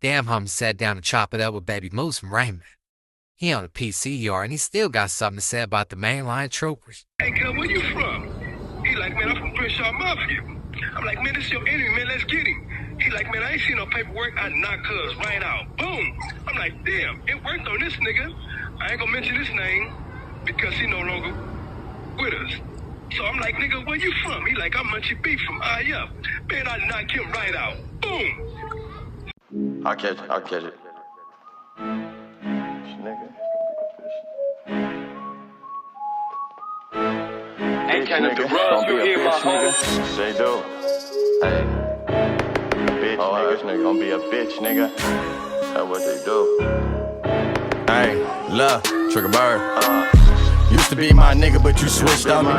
Damn homie sat down to chop it up with Baby Moose from Raymond. He on the PC yard and he still got something to say about the mainline troopers. Hey, cuz, where you from? He like, man, I'm from Crenshaw Mafia. I'm like, man, this your enemy, man, let's get him. He like, man, I ain't seen no paperwork. I knock cuz right out. Boom. I'm like, damn, it worked on this nigga. I ain't gonna mention his name because he no longer with us. So I'm like, nigga, where you from? He like, I'm Munchie Beef from I-Up. Man, I knock him right out. Boom. I'll catch it. Nigga. Ain't kind of the rush, you hear my home. K.0. Hey. Bitch, nigga. Gonna be a bitch, nigga. That's what they do. Hey, look, Trigger Bird. Used to be my nigga, but you switched on me.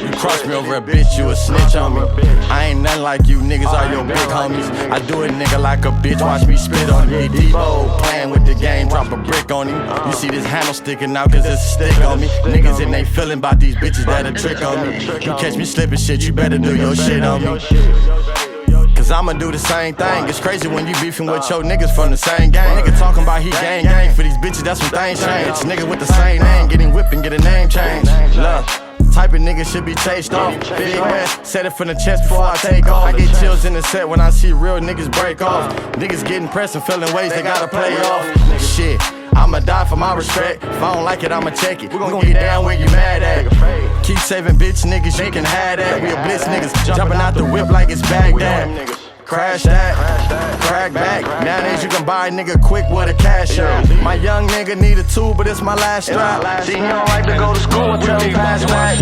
You crossed me over a bitch, you a snitch on me. I ain't nothing like you niggas are your big homies. I do a nigga like a bitch, watch me spit on you. Debo playing with the game, drop a brick on him. You see this handle sticking out cause it's a stick on me. Niggas in they feeling about these bitches that a trick on me. You catch me slipping shit, you better do your shit on me. Cause I'ma do the same thing. It's crazy when you beefing with your niggas from the same gang. Nigga talking about he gang for these bitches, that's when things change. Nigga with the same name, getting whipped and get a name change. Look, type of nigga should be chased off. Big West, set it from the chest before I take off. I get chills in the set when I see real niggas break off. Niggas getting pressed and feeling ways they gotta play off. Shit, I'ma die for my respect. If I don't like it, I'ma check it. We gon' get down where you mad at. Keep saving bitch niggas, you can have that. We a blitz niggas, jumping out the whip like it's Baghdad. Crash that, crack back. Nowadays you can buy a nigga quick with a cash out. My young nigga need a tool, but it's my last strap. See, he don't like to go to school until he pass back.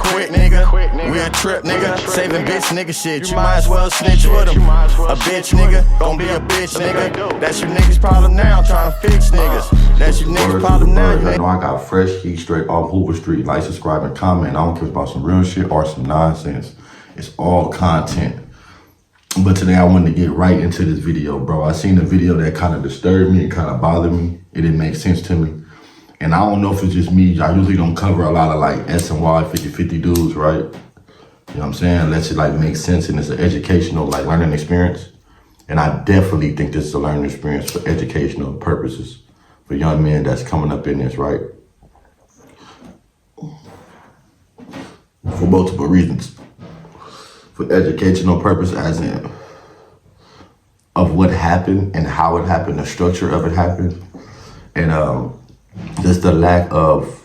Quick nigga, we a trip nigga. Saving bitch nigga shit, you might as well snitch with him. A bitch nigga, gon' be a bitch nigga. That's your niggas problem now, trying to fix niggas. That's your niggas problem now. I know I got fresh heat straight off Hoover Street. Like, subscribe, and comment. I don't care about some real shit or some nonsense. It's all content. But today I wanted to get right into this video, bro. I seen a video that kind of disturbed me and kind of bothered me. It didn't make sense to me. And I don't know if it's just me. I usually don't cover a lot of like S&Y 50-50 dudes, right? You know what I'm saying? Unless it like makes sense and it's an educational, like learning experience. And I definitely think this is a learning experience for educational purposes for young men that's coming up in this, right? For multiple reasons. For educational purpose, as in of what happened and how it happened, the structure of it happened, and just the lack of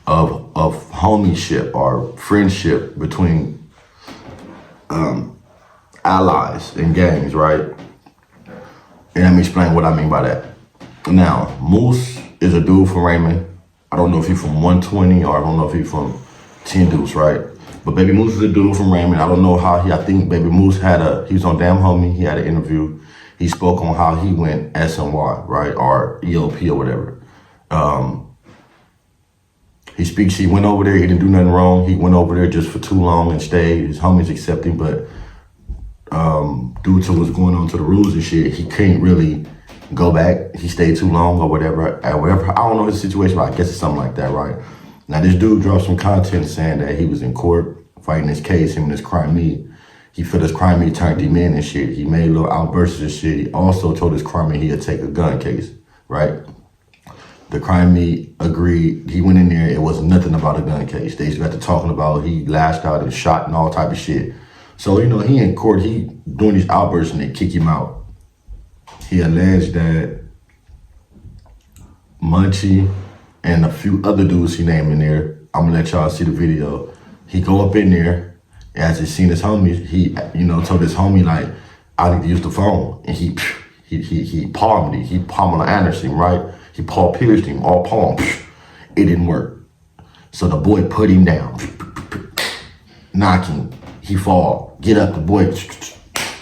homie-ship or friendship between allies and gangs, right? And let me explain what I mean by that. Now, Moose is a dude from Raymond. I don't know if he's from 120 or I don't know if he's from 10 Deuce, right? But Baby Moose is a dude from Raymond. I don't know how I think Baby Moose he was on Damn Homie. He had an interview. He spoke on how he went S&Y, right? Or EOP or whatever. He went over there. He didn't do nothing wrong. He went over there just for too long and stayed. His homies accepted him, but due to what's going on to the rules and shit, he can't really go back. He stayed too long or whatever. I don't know his situation, but I guess it's something like that, right? Now, this dude dropped some content saying that he was in court fighting this case, him and this crime meet. He felt his crime meet turned him in and shit. He made little outbursts and shit. He also told his crime meet he'd take a gun case, right? The crime meet agreed. He went in there. It was nothing about a gun case. They got to talking about he lashed out and shot and all type of shit. So, you know, he in court, he doing these outbursts and they kick him out. He alleged that Munchie and a few other dudes he named in there. I'm gonna let y'all see the video. He go up in there, as he seen his homies, he, you know, told his homie like, I need to use the phone. And he palmed him. He Pamela Anderson, right? He Paul pierced him, all palm. It didn't work. So the boy put him down. Knock him. He fall. Get up, the boy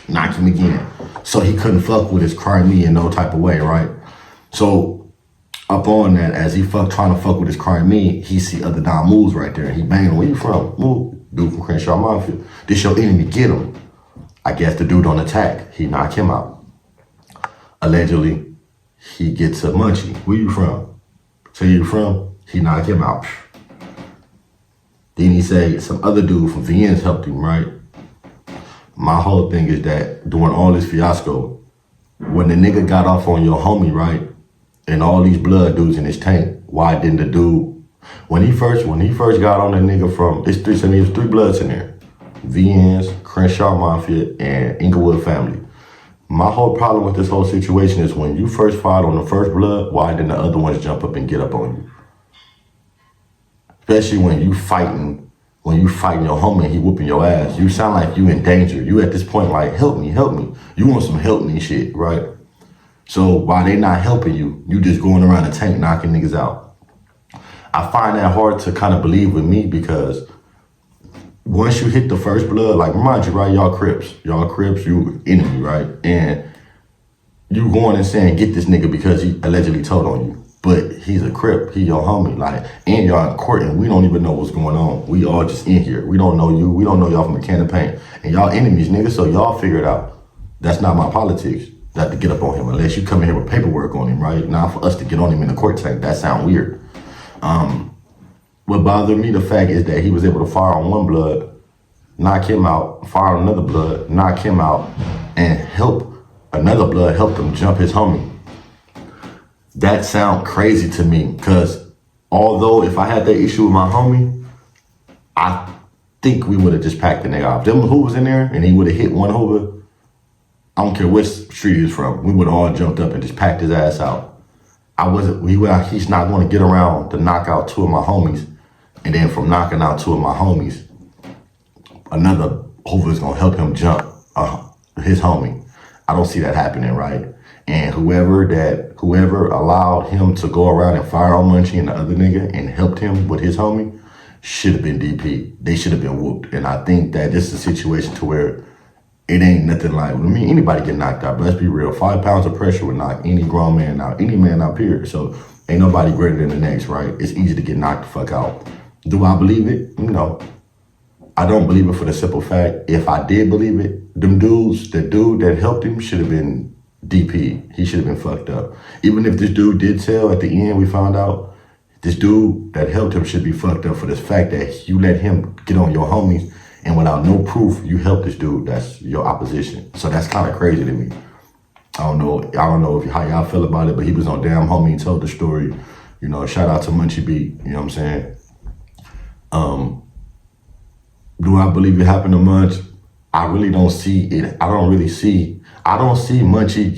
knock him again. So he couldn't fuck with his crime in no type of way, right? So up on that, as he trying to fuck with his crime he see other Damus right there. He banging, where you from? Move. Dude from Crenshaw Mafia. This your enemy, get him. I guess the dude on attack, he knock him out. Allegedly, he gets a Munchie. Where you from? Tell you from? He knock him out. Then he say some other dude from VNs helped him, right? My whole thing is that during all this fiasco, when the nigga got off on your homie, right? And all these blood dudes in his tank, why didn't the dude, when he first got on the nigga from, it's three bloods in there. VNs, Crenshaw Mafia, and Inglewood family. My whole problem with this whole situation is when you first fought on the first blood, why didn't the other ones jump up and get up on you? Especially when you fighting your homie and he whooping your ass. You sound like you in danger. You at this point like, help me. You want some help me shit, right? So while they not helping you, you just going around the tank knocking niggas out. I find that hard to kind of believe with me because once you hit the first blood, like remind you, right, y'all Crips, you enemy, right? And you going and saying, get this nigga because he allegedly told on you. But he's a Crip, he your homie, like, and y'all in court and we don't even know what's going on. We all just in here. We don't know you, we don't know y'all from a can of paint. And y'all enemies, nigga, so y'all figure it out. That's not my politics, not to get up on him, unless you come in here with paperwork on him, right? Now for us to get on him in the court tank, that sound weird. What bothered me, the fact is that he was able to fire on one blood, knock him out, fire on another blood, knock him out, and help another blood help him jump his homie. That sound crazy to me, because although if I had that issue with my homie, I think we would have just packed the nigga off. Them who was in there and he would have hit one Hoover, I don't care which street he was from, we would have all jumped up and just packed his ass out. He's not going to get around to knock out two of my homies, and then from knocking out two of my homies, another Hoover is going to help him jump his homie. I don't see that happening, right? And whoever allowed him to go around and fire on Munchie and the other nigga and helped him with his homie should have been DP. They should have been whooped. And I think that this is a situation to where it ain't nothing like, I mean, anybody get knocked out, but let's be real. 5 pounds of pressure would knock any grown man out, any man out, period. So ain't nobody greater than the next, right? It's easy to get knocked the fuck out. Do I believe it? No. I don't believe it for the simple fact, if I did believe it, the dude that helped him should have been DP. He should have been fucked up. Even if this dude did tell at the end, we found out, this dude that helped him should be fucked up for this fact that you let him get on your homies and without no proof, you help this dude that's your opposition. So that's kind of crazy to me. I don't know how y'all feel about it, but he was on Damn Homie and told the story. You know, shout out to Munchie Beat, you know what I'm saying? Do I believe it happened to Munch? I really don't see it. I don't see Munchie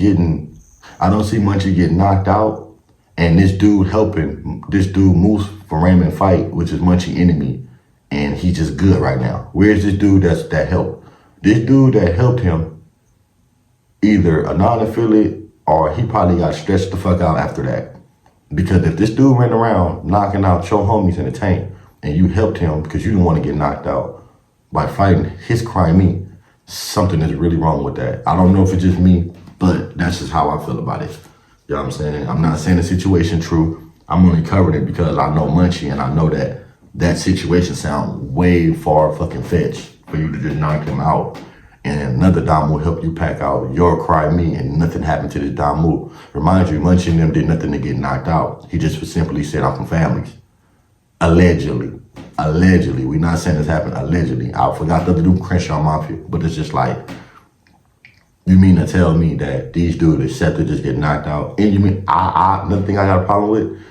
getting knocked out and this dude helping this dude Moose from Raymond fight, which is Munchie enemy. And he's just good right now. Where's this dude that helped? This dude that helped him, either a non-affiliate or he probably got stretched the fuck out after that. Because if this dude ran around knocking out your homies in the tank and you helped him because you didn't want to get knocked out by fighting his crime, something is really wrong with that. I don't know if it's just me, but that's just how I feel about it. You know what I'm saying? I'm not saying the situation true. I'm only covering it because I know Munchie and I know that situation sounds way far fucking fetched for you to just knock him out and another Dom will help you pack out your cry me and nothing happened to this Damu. Remind you, Munchie and them did nothing to get knocked out. He just simply said, I'm from families. Allegedly. We not saying this happened, allegedly. I forgot to do Crenshaw Mafia, but it's just like, you mean to tell me that these dudes accept to just get knocked out? And you mean, another thing I got a problem with,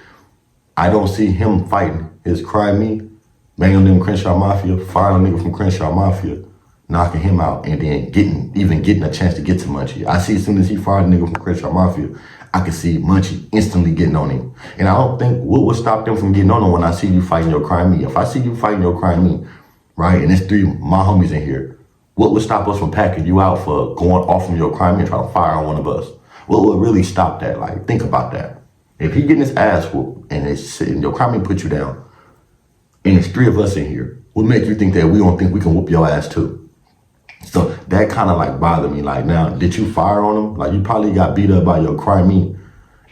I don't see him fighting his cry me, banging them Crenshaw Mafia, firing a nigga from Crenshaw Mafia, knocking him out, and then getting a chance to get to Munchie. I see as soon as he fired a nigga from Crenshaw Mafia, I can see Munchie instantly getting on him. And I don't think what would stop them from getting on him when I see you fighting your crime me. If I see you fighting your crime me, right, and it's 3 my homies in here, what would stop us from packing you out for going off from your crime me and trying to fire on one of us? What would really stop that? Like, think about that. If he getting his ass whooped and your crime me put you down, and it's 3 of us in here, what make you think that we don't think we can whoop your ass too? So that kind of like bothered me. Like, now, did you fire on him? Like, you probably got beat up by your crime me.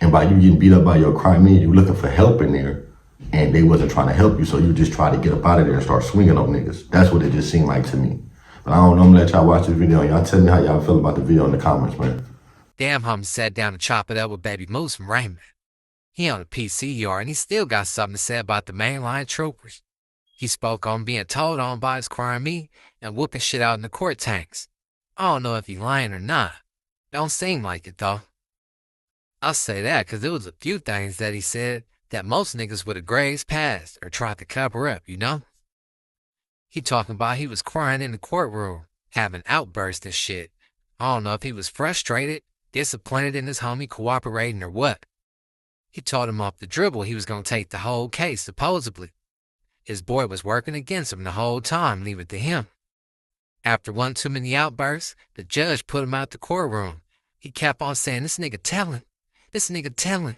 And by you getting beat up by your crime me, you looking for help in there. And they wasn't trying to help you. So you just try to get up out of there and start swinging on niggas. That's what it just seemed like to me. But I don't know. I'm going to let y'all watch this video. Y'all tell me how y'all feel about the video in the comments, man. Damn Homie sat down to chop it up with Baby Moose from Raymond. He on the PC yard and he still got something to say about the mainline troopers. He spoke on being told on by his crime me and whooping shit out in the court tanks. I don't know if he lying or not, Don't seem like it, though. I'll say that because there was a few things that he said that most niggas would have grazed past or tried to cover up, you know? He talking about he was crying in the courtroom, having outbursts and shit. I don't know if he was frustrated, disappointed in his homie cooperating or what. He told him off the dribble he was gonna take the whole case, supposedly. His boy was working against him the whole time, leave it to him. After one too many outbursts, the judge put him out the courtroom. He kept on saying, this nigga telling.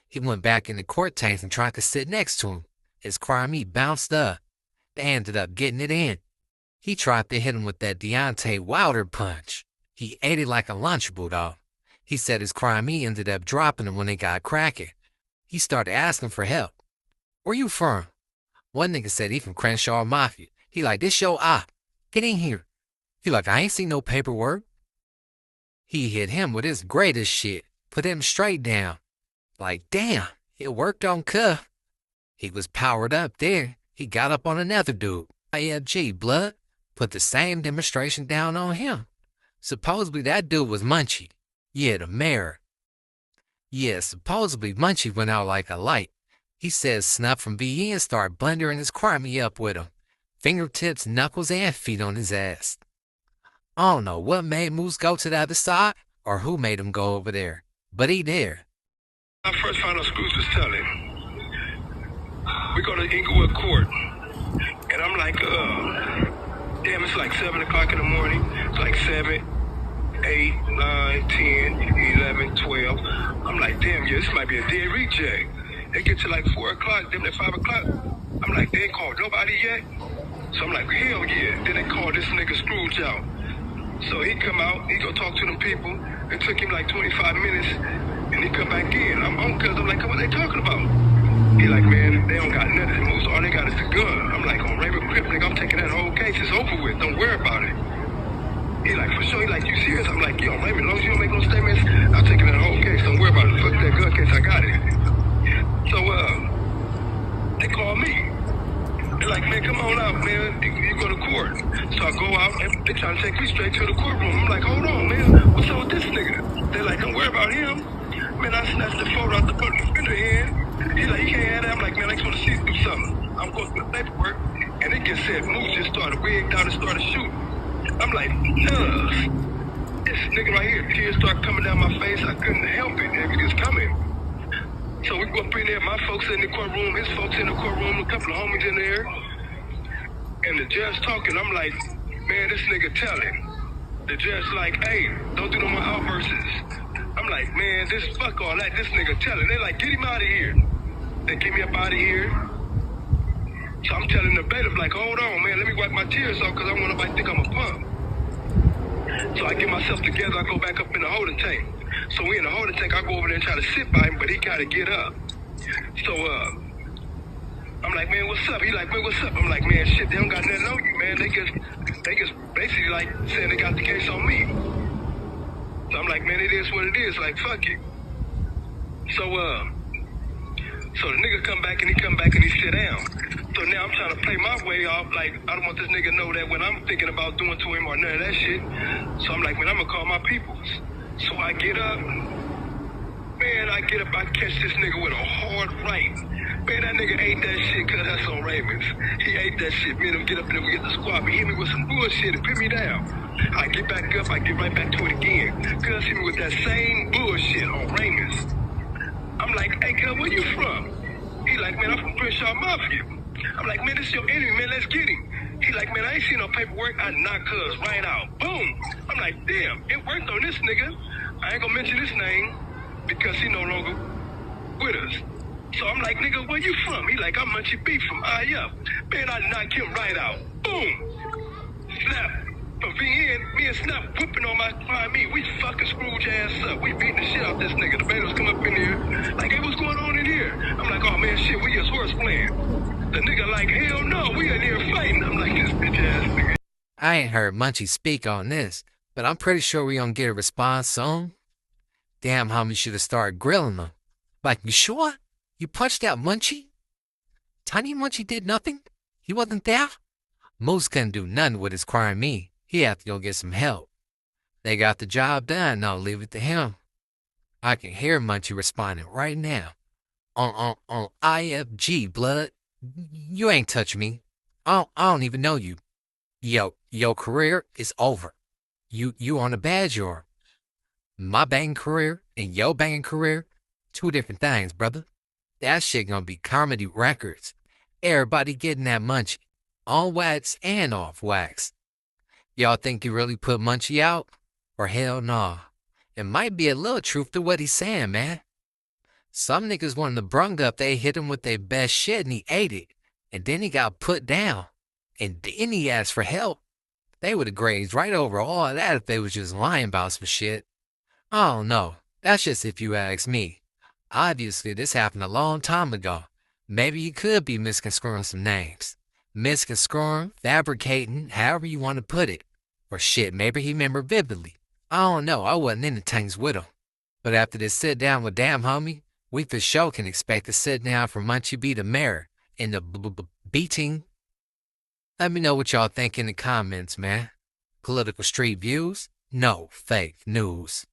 He went back in the court tank and tried to sit next to him. His crime meat bounced up. They ended up getting it in. He tried to hit him with that Deontay Wilder punch. He ate it like a Lunchable, though. He said his crime meat ended up dropping him when they got cracking. He started asking for help. Where you from? One nigga said he from Crenshaw Mafia. He like, this your op. Get in here. He like, I ain't seen no paperwork. He hit him with his greatest shit. Put him straight down. Like, damn, it worked on Cuff. He was powered up there. He got up on another dude. IFG, blood. Put the same demonstration down on him. Supposedly that dude was Munchie. Yeah, the mayor. Yeah, supposedly Munchie went out like a light. He says Snuff from BN started blundering his crimey up with him. Fingertips, knuckles, and feet on his ass. I don't know what made Moose go to the other side or who made him go over there, but he there. I first found out Scrooge was telling. We go to Inglewood Court, and I'm like, damn, it's like 7 o'clock in the morning. It's like 7, 8, 9, 10, 11, 12. I'm like, damn, yeah, this might be a dead reject. They get to like 4 o'clock, then at 5 o'clock. I'm like, they ain't called nobody yet. So I'm like, hell yeah. Then they called this nigga Scrooge out. So he come out, he go talk to them people. It took him like 25 minutes, and he come back in. I'm on because I'm like, what are they talking about? He like, man, they don't got nothing. Most all they got is the gun. I'm like, on Raymond Crip, nigga, I'm taking that whole case. It's over with. Don't worry about it. He like, for sure. He like, you serious? I'm like, yo, Raymond, as long as you don't make no statements, I'm taking that whole case. Don't worry about it. Fuck that gun case. I got it. So, they call me. They're like, man, come on out, man. You go to court. So I go out, and they trying to take me straight to the courtroom. I'm like, hold on, man. What's up with this nigga? They're like, don't worry about him. Man, I snatched the photo out the defender hand. He's like, you can't have that. I'm like, man, I just want to see you do something. I'm going through the paperwork, and it just said, Moose just started wigged out and started shooting. I'm like, this nigga right here, tears start coming down my face. I couldn't help it. It was just coming. So we go up in there, my folks in the courtroom, his folks in the courtroom, a couple of homies in there. And the judge talking, I'm like, man, this nigga telling. The judge like, hey, don't do no more outbursts. I'm like, man, this fuck all that, this nigga telling. They like, get him out of here. They get me up out of here. So I'm telling the bailiff, like, hold on, man, let me wipe my tears off because I want nobody to think I'm a punk. So I get myself together, I go back up in the holding tank. So we in the holding tank, I go over there and try to sit by him, but he gotta get up. So, I'm like, man, what's up? He like, man, what's up? I'm like, man, shit, they don't got nothing on you, man. They just basically like saying they got the case on me. So I'm like, man, it is what it is. Like, fuck it. So the nigga come back and he sit down. So now I'm trying to play my way off. Like, I don't want this nigga to know that what I'm thinking about doing to him or none of that shit. So I'm like, man, I'm gonna call my peoples. So I get up. Man, I catch this nigga with a hard right. Man, that nigga ate that shit because that's on Ravens. He ate that shit. Me and him get up there, we get the squad. He hit me with some bullshit and put me down. I get back up, I get right back to it again. Cuz hit me with that same bullshit on Ravens. I'm like, hey, cuz, where you from? He like, man, I'm from Crenshaw Mafia. I'm like, man, this your enemy, man, let's get him. He like, man, I ain't seen no paperwork. I knock cuz right out. Boom. I'm like, damn, it worked on this nigga. I ain't gonna mention his name because he no longer with us. So I'm like, nigga, where you from? He like, I'm Munchie B from up. Man, I knock him right out. Boom. Snap. From VN, me and Snap whipping on my crime meat. We fucking Scrooge ass up. We beating the shit out this nigga. The bailiffs come up in here. Like, hey, what's going on in here? I'm like, oh man, shit, we just horse playing. The nigga like, hell no, we in here fighting. I'm like, this bitch ass nigga. I ain't heard Munchie speak on this, but I'm pretty sure we gonna get a response soon. Damn, homie should have started grilling them. Like, you sure? You punched out Munchie? Tiny Munchie did nothing? He wasn't there? Moose couldn't do nothing with his crime me. He had to go get some help. They got the job done, I'll leave it to him. I can hear Munchie responding right now. On IFG, blood. You ain't touch me. I don't even know you. Your career is over. You on a badge or my banging career and your banging career, two different things, brother. That shit gonna be comedy records. Everybody getting that Munchie, on wax and off wax. Y'all think you really put Munchie out? Or hell nah. It might be a little truth to what he's saying, man. Some niggas wanted to brung up they hit him with their best shit and he ate it. And then he got put down. And then he asked for help. They would have grazed right over all of that if they was just lying about some shit. I don't know. That's just if you ask me. Obviously, this happened a long time ago. Maybe you could be misconstruing some names. Misconstruing, fabricating, however you want to put it. Or shit, maybe he remembered vividly. I don't know, I wasn't in the tanks with him. But after this sit down with damn homie, we for sure can expect to sit down from Munchie B to Mayor in the B team. Let me know what y'all think in the comments, man. Political street views? No fake news.